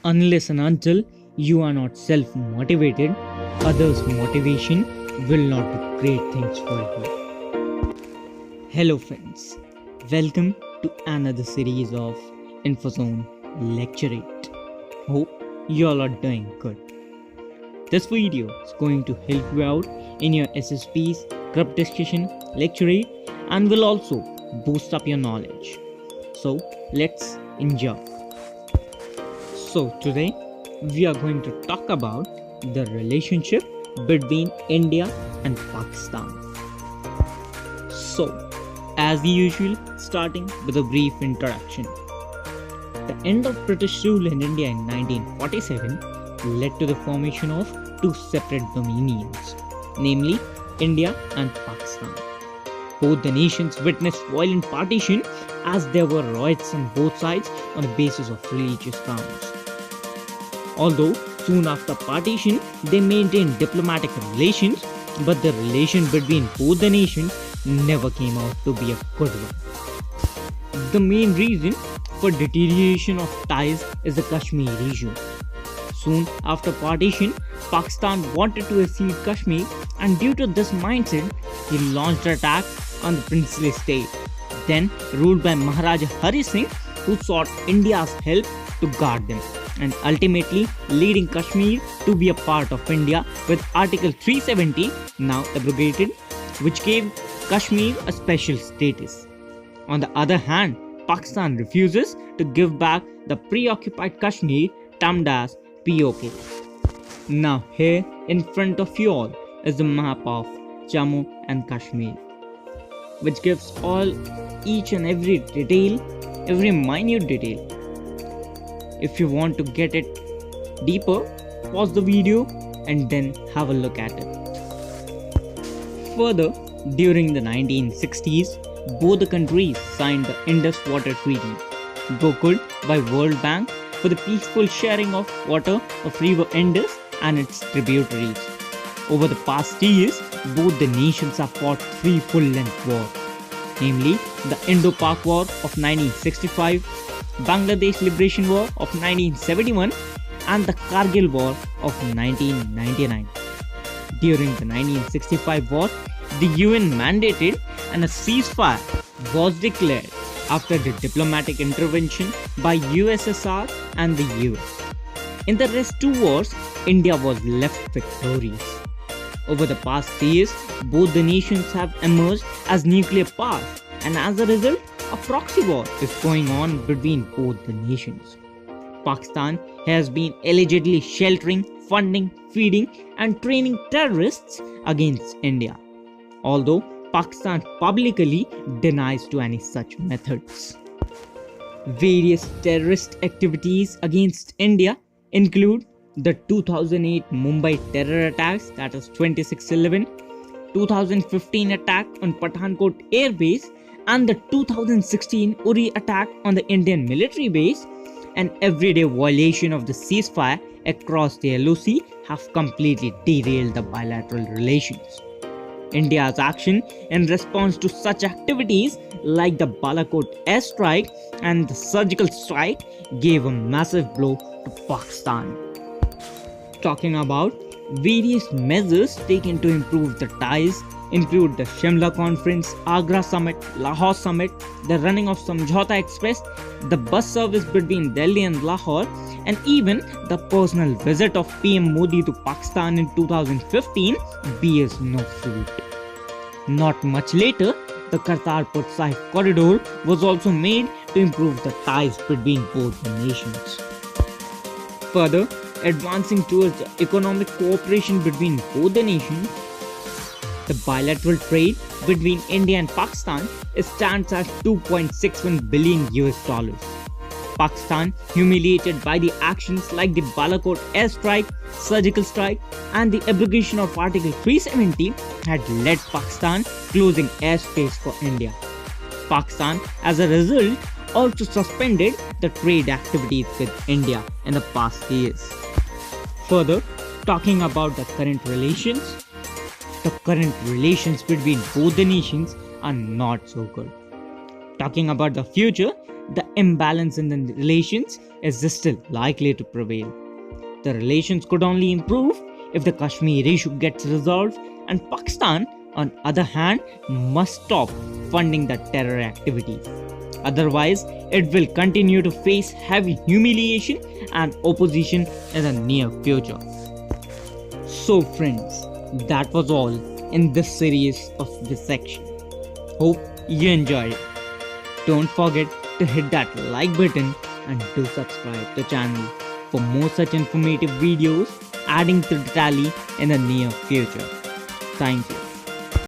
Unless and until you are not self-motivated, others' motivation will not do great things for you. Hello friends, welcome to another series of InfoZone Lecturette. Hope you all are doing good. This video is going to help you out in your SSP's group discussion lecturette and will also boost up your knowledge. So let's enjoy. So today we are going to talk about the relationship between India and Pakistan. So as usual, starting with a brief introduction. The end of British rule in India in 1947 led to the formation of two separate dominions, namely India and Pakistan. Both the nations witnessed violent partition as there were riots on both sides on the basis of religious grounds. Although soon after partition, they maintained diplomatic relations, but the relation between both the nations never came out to be a good one. The main reason for deterioration of ties is the Kashmir issue. Soon after partition, Pakistan wanted to accede Kashmir, and due to this mindset, he launched attacks on the princely state, then ruled by Maharaja Hari Singh, who sought India's help to guard them, and ultimately leading Kashmir to be a part of India with Article 370 now abrogated, which gave Kashmir a special status. On the other hand, Pakistan refuses to give back the preoccupied Kashmir termed as POK. Now here in front of you all is the map of Jammu and Kashmir, which gives each and every detail, every minute detail. If you want to get it deeper, pause the video and then have a look at it. Further, during the 1960s, both the countries signed the Indus Water Treaty, brokered by World Bank for the peaceful sharing of water of River Indus and its tributaries. Over the past years, both the nations have fought three full-length wars, namely the Indo-Pak War of 1965, Bangladesh Liberation War of 1971 and the Kargil War of 1999. During the 1965 war, the UN mandated and a ceasefire was declared after the diplomatic intervention by USSR and the US. In the rest two wars, India was left victorious. Over the past years, both the nations have emerged as nuclear powers, and as a result, a proxy war is going on between both the nations. Pakistan has been allegedly sheltering, funding, feeding and training terrorists against India, although Pakistan publicly denies to any such methods. Various terrorist activities against India include the 2008 Mumbai terror attacks, that is 26/11, 2015 attack on Pathankot Air Base, and the 2016 Uri attack on the Indian military base, and everyday violation of the ceasefire across the LOC have completely derailed the bilateral relations. India's action in response to such activities like the Balakot airstrike and the surgical strike gave a massive blow to Pakistan. Talking about various measures taken to improve the ties include the Shimla Conference, Agra Summit, Lahore Summit, the running of Samjhauta Express, the bus service between Delhi and Lahore, and even the personal visit of PM Modi to Pakistan in 2015 bears no fruit. Not much later, the Kartarpur Sahib corridor was also made to improve the ties between both the nations. Further, advancing towards the economic cooperation between both the nations, the bilateral trade between India and Pakistan stands at $2.61 billion. Pakistan, humiliated by the actions like the Balakot airstrike, surgical strike, and the abrogation of Article 370, had led Pakistan closing airspace for India. Pakistan, as a result, also suspended the trade activities with India in the past years. Further, talking about the current relations between both the nations are not so good. Talking about the future, the imbalance in the relations is still likely to prevail. The relations could only improve if the Kashmir issue gets resolved, and Pakistan, on the other hand, must stop funding the terror activities. Otherwise, it will continue to face heavy humiliation and opposition in the near future. So, friends, that was all in this series of this section. Hope you enjoyed it. Don't forget to hit that like button and do subscribe to the channel for more such informative videos adding to the tally in the near future. Thank you.